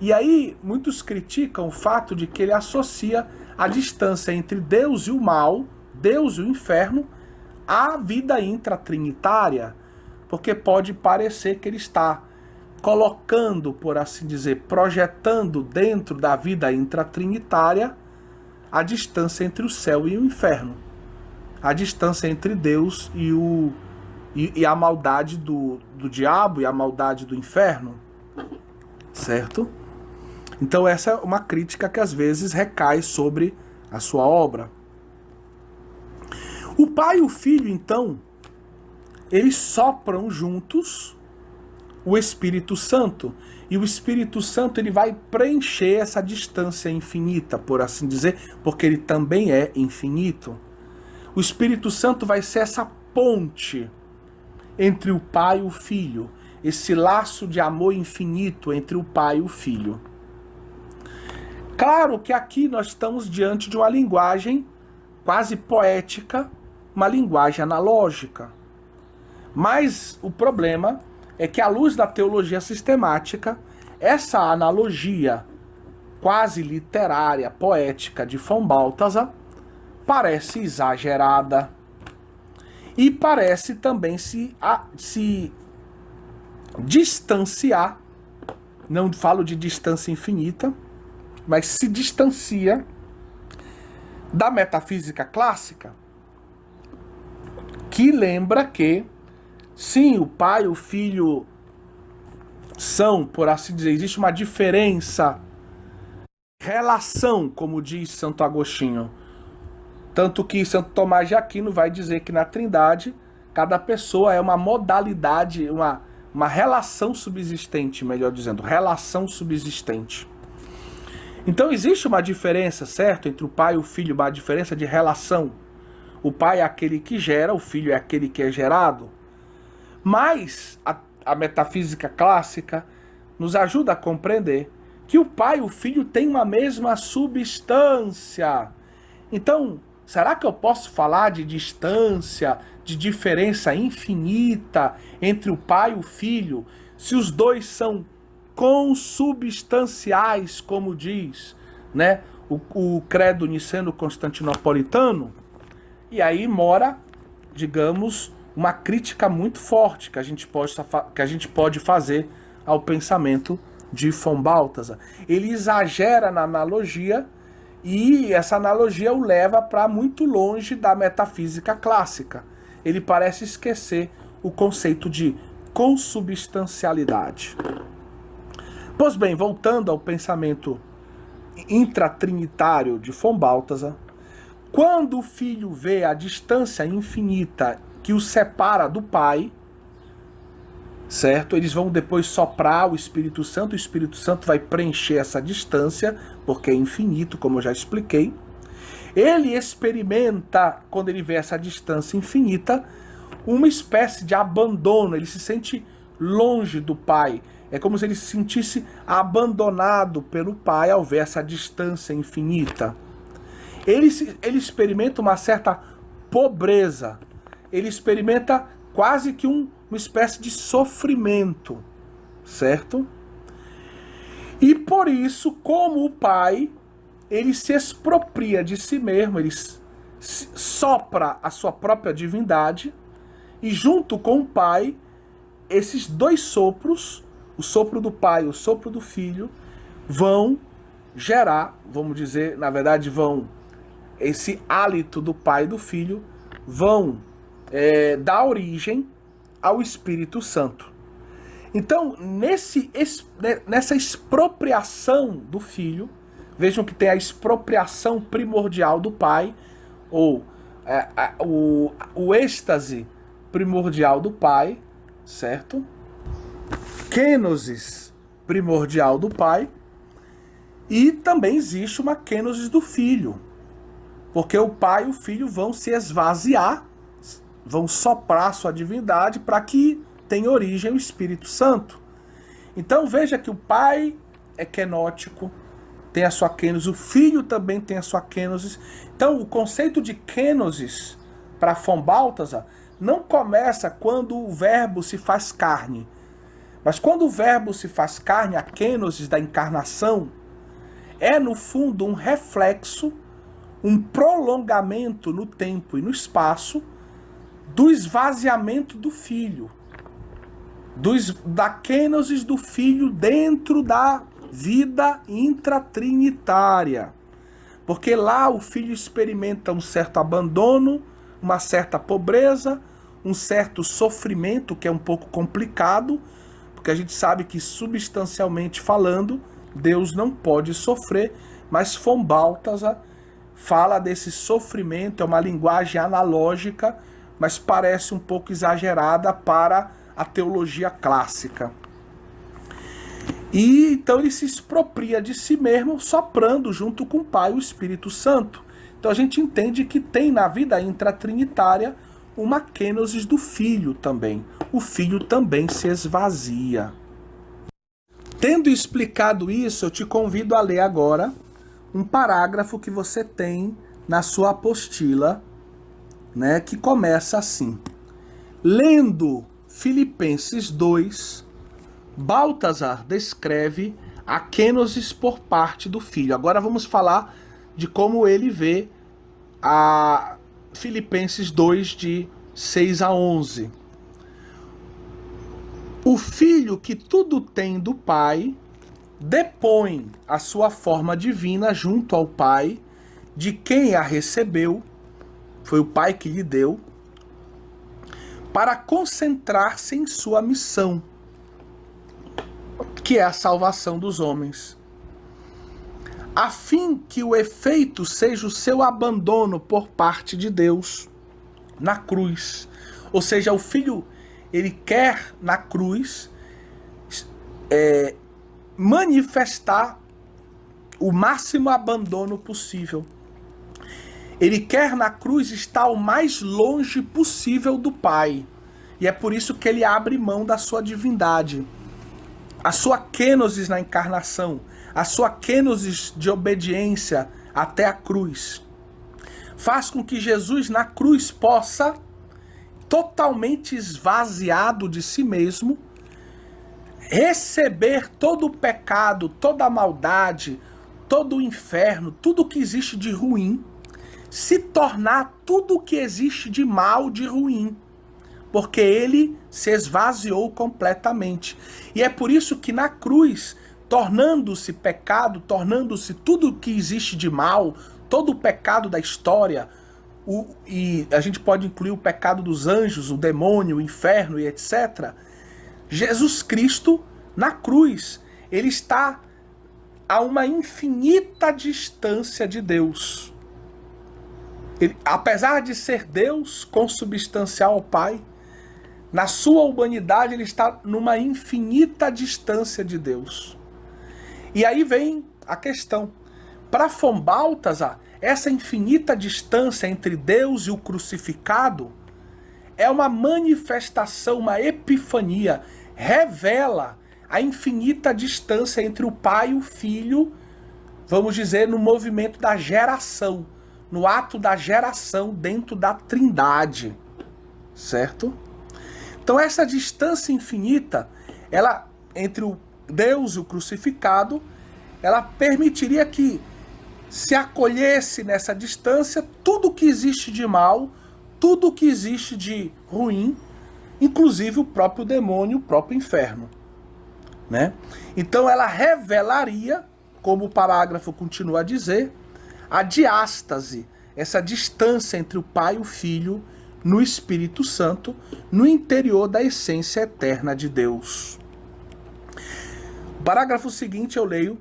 E aí, muitos criticam o fato de que ele associa a distância entre Deus e o mal, Deus e o inferno, à vida intratrinitária, porque pode parecer que ele está colocando, por assim dizer, projetando dentro da vida intratrinitária a distância entre o céu e o inferno, a distância entre Deus e a maldade do diabo e a maldade do inferno, certo? Então essa é uma crítica que às vezes recai sobre a sua obra. O pai e o filho, então, eles sopram juntos o Espírito Santo, e o Espírito Santo ele vai preencher essa distância infinita, por assim dizer, porque ele também é infinito. O Espírito Santo vai ser essa ponte entre o pai e o filho, esse laço de amor infinito entre o pai e o filho. Claro que aqui nós estamos diante de uma linguagem quase poética, uma linguagem analógica. Mas o problema é que, à luz da teologia sistemática, essa analogia quase literária, poética de von Balthasar parece exagerada e parece também se distanciar, não falo de distância infinita, mas se distancia da metafísica clássica, que lembra que, sim, o pai e o filho são, por assim dizer, existe uma diferença, relação, como diz Santo Agostinho. Tanto que Santo Tomás de Aquino vai dizer que na Trindade, cada pessoa é uma modalidade, uma relação subsistente, melhor dizendo, relação subsistente. Então existe uma diferença, certo? Entre o pai e o filho, uma diferença de relação. O pai é aquele que gera, o filho é aquele que é gerado. Mas a metafísica clássica nos ajuda a compreender que o pai e o filho têm uma mesma substância. Então, será que eu posso falar de distância, de diferença infinita entre o pai e o filho, se os dois são consubstanciais, como diz, né, o credo niceno-constantinopolitano? E aí mora, digamos, uma crítica muito forte que a gente pode fazer ao pensamento de von Balthasar. Ele exagera na analogia e essa analogia o leva para muito longe da metafísica clássica. Ele parece esquecer o conceito de consubstancialidade. Pois bem, voltando ao pensamento intratrinitário de von Balthasar, quando o filho vê a distância infinita que o separa do pai, certo? Eles vão depois soprar o Espírito Santo vai preencher essa distância, porque é infinito, como eu já expliquei. Ele experimenta, quando ele vê essa distância infinita, uma espécie de abandono, ele se sente longe do pai. É como se ele se sentisse abandonado pelo pai ao ver essa distância infinita. Ele experimenta uma certa pobreza, ele experimenta quase que uma espécie de sofrimento, certo? E por isso, como o pai, ele se expropria de si mesmo, ele sopra a sua própria divindade, e junto com o pai, esses dois sopros, o sopro do pai e o sopro do filho, vão gerar, vamos dizer, na verdade esse hálito do pai e do filho vão dar origem ao Espírito Santo. Então, nessa expropriação do filho, vejam que tem a expropriação primordial do pai, ou o êxtase primordial do pai, certo? Kenosis primordial do pai, e também existe uma kenosis do filho, porque o pai e o filho vão se esvaziar, vão soprar sua divindade para que tenha origem o Espírito Santo. Então veja que o pai é kenótico, tem a sua kenosis, o filho também tem a sua kenosis. Então o conceito de kenosis para von Balthasar não começa quando o verbo se faz carne, mas quando o verbo se faz carne, a kenosis da encarnação é no fundo um reflexo, um prolongamento no tempo e no espaço do esvaziamento do filho, da kenosis do filho dentro da vida intratrinitária. Porque lá o filho experimenta um certo abandono, uma certa pobreza, um certo sofrimento que é um pouco complicado, porque a gente sabe que substancialmente falando, Deus não pode sofrer, mas von Balthasar fala desse sofrimento, é uma linguagem analógica, mas parece um pouco exagerada para a teologia clássica. E então ele se expropria de si mesmo, soprando junto com o Pai o Espírito Santo. Então a gente entende que tem na vida intratrinitária uma kenosis do Filho também. O Filho também se esvazia. Tendo explicado isso, eu te convido a ler agora um parágrafo que você tem na sua apostila, né, que começa assim: lendo Filipenses 2, Balthasar descreve a kenosis por parte do filho. Agora vamos falar de como ele vê a Filipenses 2, de 6 a 11. O filho que tudo tem do pai depõe a sua forma divina junto ao pai, de quem a recebeu, foi o Pai que lhe deu, para concentrar-se em sua missão, que é a salvação dos homens, a fim que o efeito seja o seu abandono por parte de Deus na cruz. Ou seja, o Filho, ele quer na cruz manifestar o máximo abandono possível. Ele quer na cruz estar o mais longe possível do Pai. E é por isso que ele abre mão da sua divindade. A sua kenosis na encarnação, a sua kenosis de obediência até a cruz, faz com que Jesus na cruz possa, totalmente esvaziado de si mesmo, receber todo o pecado, toda a maldade, todo o inferno, tudo que existe de ruim, se tornar tudo o que existe de mal, de ruim, porque ele se esvaziou completamente. E é por isso que na cruz, tornando-se pecado, tornando-se tudo o que existe de mal, todo o pecado da história, e a gente pode incluir o pecado dos anjos, o demônio, o inferno e etc. Jesus Cristo, na cruz, ele está a uma infinita distância de Deus. Ele, apesar de ser Deus consubstancial ao Pai, na sua humanidade ele está numa infinita distância de Deus. E aí vem a questão. Para Von Balthasar, essa infinita distância entre Deus e o crucificado é uma manifestação, uma epifania, revela a infinita distância entre o Pai e o Filho, vamos dizer, no movimento da geração, no ato da geração dentro da Trindade, certo? Então essa distância infinita, ela entre o Deus e o crucificado, ela permitiria que se acolhesse nessa distância tudo que existe de mal, tudo que existe de ruim, inclusive o próprio demônio, o próprio inferno, né? Então ela revelaria, como o parágrafo continua a dizer, a diástase, essa distância entre o Pai e o Filho no Espírito Santo, no interior da essência eterna de Deus. O parágrafo seguinte eu leio: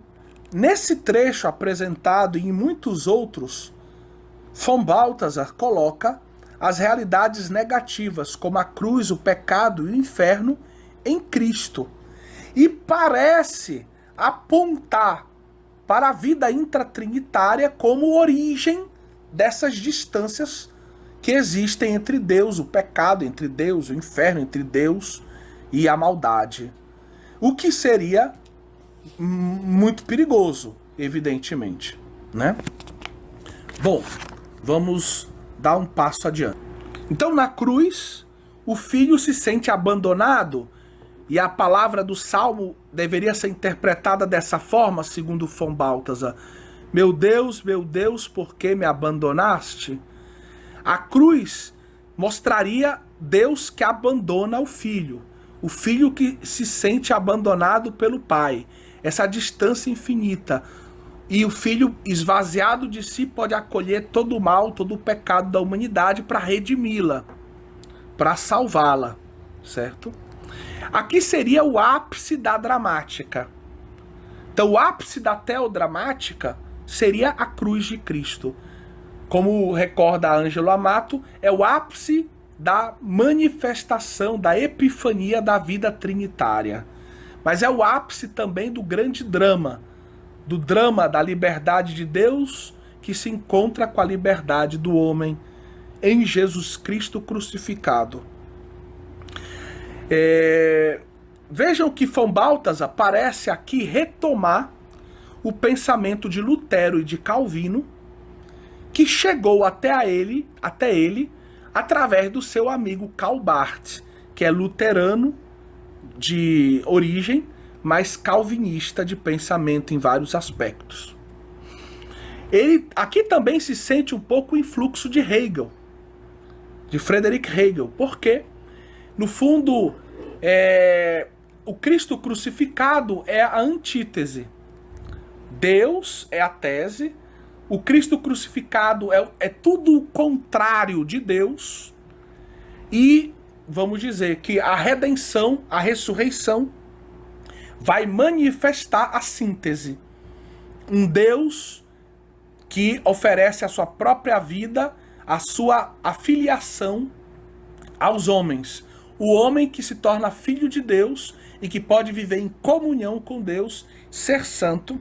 nesse trecho apresentado e em muitos outros, Von Balthasar coloca as realidades negativas, como a cruz, o pecado e o inferno, em Cristo, e parece apontar para a vida intratrinitária como origem dessas distâncias que existem entre Deus, o pecado, entre Deus, o inferno, entre Deus e a maldade. O que seria muito perigoso, evidentemente, né? Bom, vamos dar um passo adiante. Então, na cruz, o filho se sente abandonado, e a palavra do Salmo deveria ser interpretada dessa forma, segundo Von Balthasar: meu Deus, por que me abandonaste? A cruz mostraria Deus que abandona o filho que se sente abandonado pelo pai, essa distância infinita. E o filho esvaziado de si pode acolher todo o mal, todo o pecado da humanidade para redimi-la, para salvá-la, certo? Aqui seria o ápice da dramática. Então o ápice da teodramática seria a cruz de Cristo. Como recorda Ângelo Amato, é o ápice da manifestação, da epifania da vida trinitária. Mas é o ápice também do grande drama, do drama da liberdade de Deus que se encontra com a liberdade do homem em Jesus Cristo crucificado. Vejam que Von Balthasar parece aqui retomar o pensamento de Lutero e de Calvino, que chegou até ele através do seu amigo Karl Barth, que é luterano de origem, mas calvinista de pensamento em vários aspectos. Ele aqui também se sente um pouco o influxo de Hegel, de Friedrich Hegel, porque, no fundo, o Cristo crucificado é a antítese. Deus é a tese, o Cristo crucificado é tudo o contrário de Deus, e vamos dizer que a redenção, a ressurreição, vai manifestar a síntese. Um Deus que oferece a sua própria vida, a sua afiliação aos homens. O homem que se torna filho de Deus e que pode viver em comunhão com Deus, ser santo,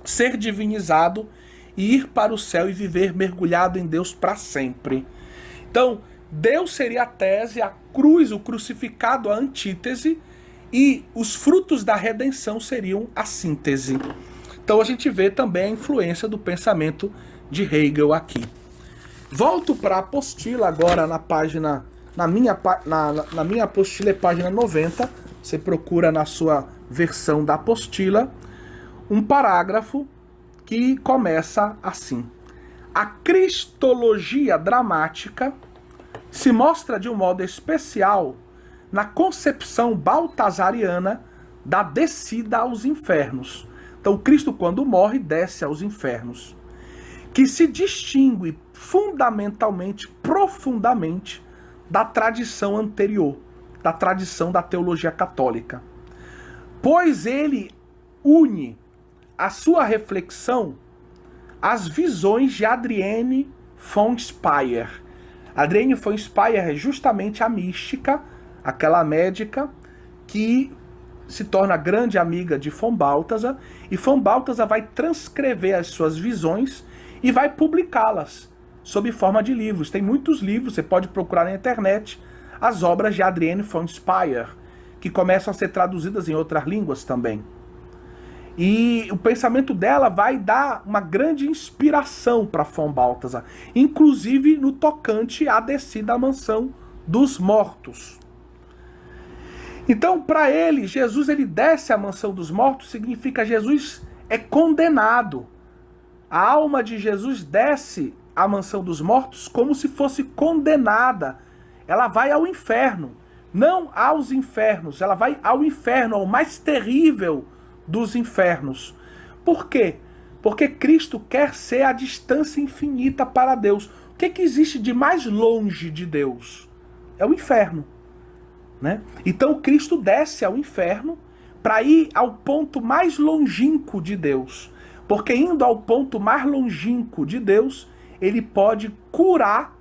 ser divinizado e ir para o céu e viver mergulhado em Deus para sempre. Então, Deus seria a tese, a cruz, o crucificado, a antítese, e os frutos da redenção seriam a síntese. Então a gente vê também a influência do pensamento de Hegel aqui. Volto para a apostila agora na página, na minha apostila é página 90, você procura na sua versão da apostila, um parágrafo que começa assim: a cristologia dramática se mostra de um modo especial na concepção baltazariana da descida aos infernos. Então Cristo, quando morre, desce aos infernos, que se distingue fundamentalmente, profundamente, da tradição anterior, da tradição da teologia católica. Pois ele une a sua reflexão às visões de Adrienne von Speyer. Adrienne von Speyer é justamente a mística, aquela médica que se torna grande amiga de von Balthasar, e von Balthasar vai transcrever as suas visões e vai publicá-las sob forma de livros. Tem muitos livros, você pode procurar na internet as obras de Adrienne von Speyer, que começam a ser traduzidas em outras línguas também. E o pensamento dela vai dar uma grande inspiração para von Balthasar, inclusive no tocante à descida à mansão dos mortos. Então, para ele, Jesus ele desce à mansão dos mortos, significa Jesus é condenado. A alma de Jesus desce à mansão dos mortos como se fosse condenada. Ela vai ao inferno. Não aos infernos, ela vai ao inferno, ao mais terrível dos infernos. Por quê? Porque Cristo quer ser a distância infinita para Deus. O que existe de mais longe de Deus? É o inferno. Né? Então Cristo desce ao inferno para ir ao ponto mais longínquo de Deus. Porque indo ao ponto mais longínquo de Deus, ele pode curar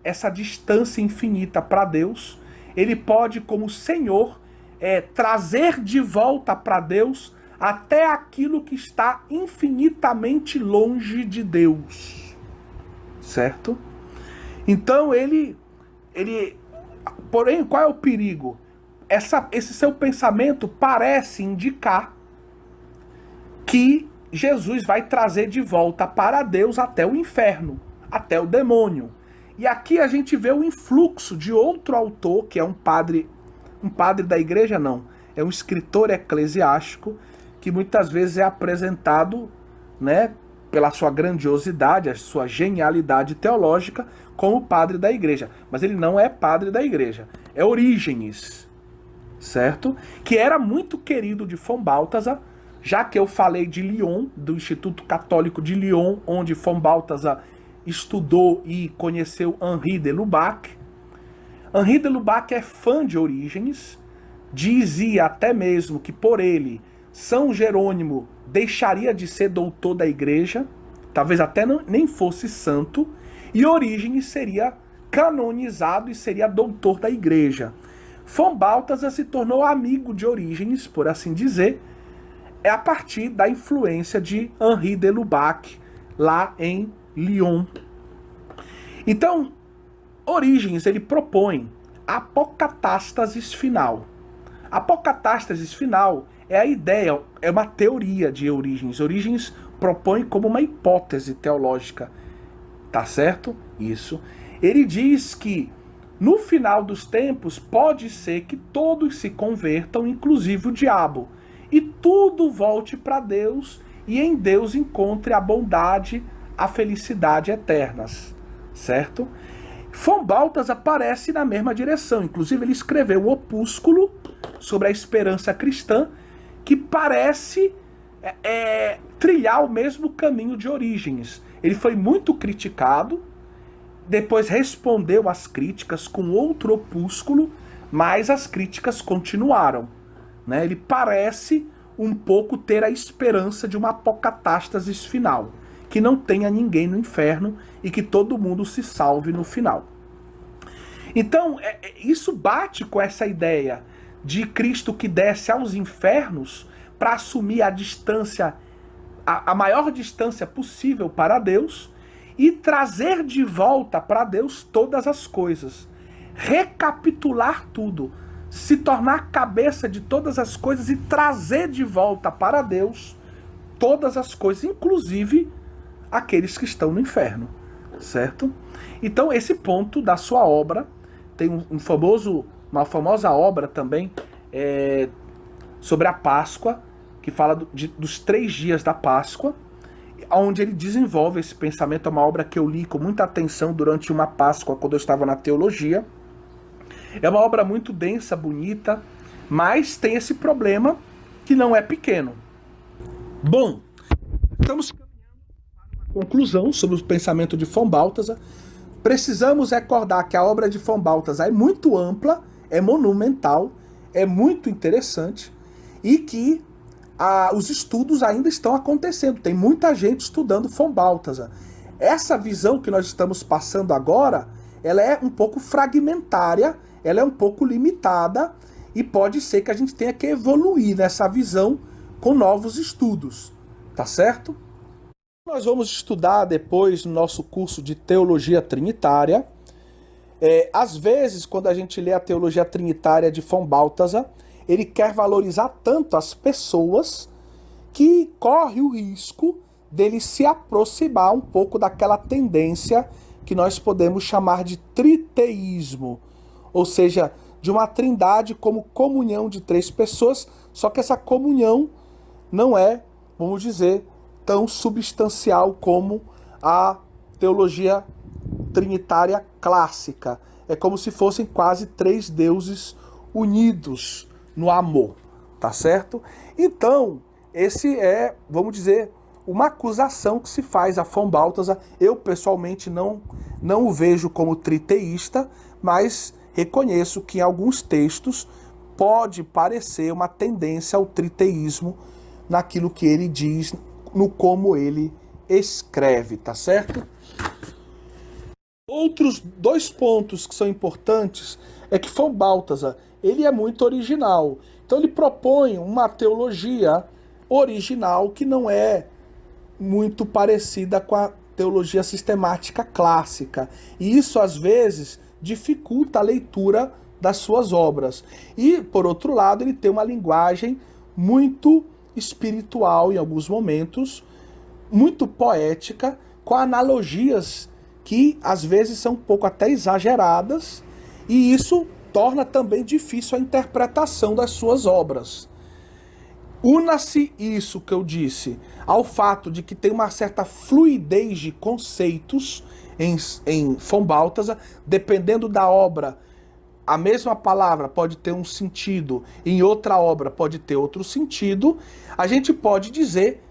essa distância infinita para Deus. Ele pode, como Senhor, trazer de volta para Deus até aquilo que está infinitamente longe de Deus. Certo? Então porém, qual é o perigo? Esse seu pensamento parece indicar que Jesus vai trazer de volta para Deus até o inferno, até o demônio. E aqui a gente vê o influxo de outro autor, que é um padre da igreja não, é um escritor eclesiástico, que muitas vezes é apresentado, né, pela sua grandiosidade, a sua genialidade teológica, como padre da igreja. Mas ele não é padre da igreja, é Orígenes, certo? Que era muito querido de von Balthasar, já que eu falei de Lyon, do Instituto Católico de Lyon, onde von Balthasar estudou e conheceu Henri de Lubac. Henri de Lubac é fã de Orígenes, dizia até mesmo que por ele São Jerônimo deixaria de ser doutor da igreja, talvez até nem fosse santo, e Orígenes seria canonizado e seria doutor da igreja. Von Balthasar se tornou amigo de Orígenes, por assim dizer, a partir da influência de Henri de Lubac, lá em Lyon. Então, Orígenes ele propõe a apocatástasis final. A apocatástasis final é a ideia, é uma teoria de Orígenes. Orígenes propõe como uma hipótese teológica. Tá certo? Isso. Ele diz que no final dos tempos pode ser que todos se convertam, inclusive o diabo, e tudo volte para Deus e em Deus encontre a bondade, a felicidade eternas. Certo? Von Balthasar aparece na mesma direção. Inclusive ele escreveu um opúsculo sobre a esperança cristã que parece trilhar o mesmo caminho de Orígenes. Ele foi muito criticado, depois respondeu às críticas com outro opúsculo, mas as críticas continuaram, né? Ele parece um pouco ter a esperança de uma apocatástase final, que não tenha ninguém no inferno e que todo mundo se salve no final. Então, isso bate com essa ideia de Cristo que desce aos infernos para assumir a distância, a maior distância possível para Deus e trazer de volta para Deus todas as coisas. Recapitular tudo, se tornar cabeça de todas as coisas e trazer de volta para Deus todas as coisas, inclusive aqueles que estão no inferno, certo? Então esse ponto da sua obra tem uma famosa obra também sobre a Páscoa, que fala dos 3 dias da Páscoa, onde ele desenvolve esse pensamento. É uma obra que eu li com muita atenção durante uma Páscoa, quando eu estava na teologia. É uma obra muito densa, bonita, mas tem esse problema que não é pequeno. Bom, estamos caminhando para uma conclusão sobre o pensamento de von Balthasar. Precisamos recordar que a obra de von Balthasar é muito ampla, é monumental, é muito interessante e que os estudos ainda estão acontecendo. Tem muita gente estudando von Balthasar. Essa visão que nós estamos passando agora, ela é um pouco fragmentária, ela é um pouco limitada e pode ser que a gente tenha que evoluir nessa visão com novos estudos, tá certo? Nós vamos estudar depois no nosso curso de Teologia Trinitária. Às vezes, quando a gente lê a Teologia Trinitária de von Balthasar, ele quer valorizar tanto as pessoas que corre o risco dele se aproximar um pouco daquela tendência que nós podemos chamar de triteísmo, ou seja, de uma trindade como comunhão de 3 pessoas, só que essa comunhão não é, vamos dizer, tão substancial como a teologia trinitária clássica. É como se fossem quase 3 deuses unidos no amor, tá certo? Então, esse é, vamos dizer, uma acusação que se faz a von Balthasar. Eu, pessoalmente, não o vejo como triteísta, mas reconheço que em alguns textos pode parecer uma tendência ao triteísmo naquilo que ele diz, no como ele escreve, tá certo? Outros 2 pontos que são importantes é que von Balthasar, ele é muito original. Então ele propõe uma teologia original que não é muito parecida com a teologia sistemática clássica. E isso, às vezes, dificulta a leitura das suas obras. E, por outro lado, ele tem uma linguagem muito espiritual em alguns momentos, muito poética, com analogias que, às vezes, são um pouco até exageradas, e isso torna também difícil a interpretação das suas obras. Una-se isso que eu disse ao fato de que tem uma certa fluidez de conceitos em von Balthasar, dependendo da obra, a mesma palavra pode ter um sentido, em outra obra pode ter outro sentido. A gente pode dizer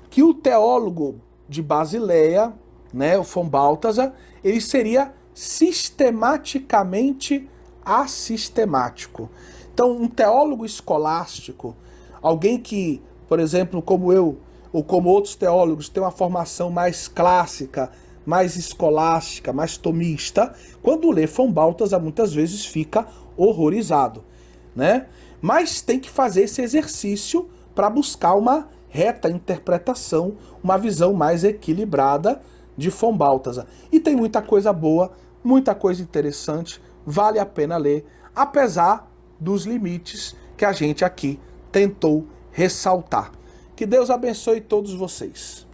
que o teólogo de Basileia, né, o von Balthasar, ele seria sistematicamente assistemático. Então, um teólogo escolástico, alguém que, por exemplo, como eu, ou como outros teólogos, tem uma formação mais clássica, mais escolástica, mais tomista, quando lê von Balthasar muitas vezes fica horrorizado, né? Mas tem que fazer esse exercício para buscar uma reta interpretação, uma visão mais equilibrada de von Balthasar. E tem muita coisa boa, muita coisa interessante, vale a pena ler, apesar dos limites que a gente aqui tentou ressaltar. Que Deus abençoe todos vocês.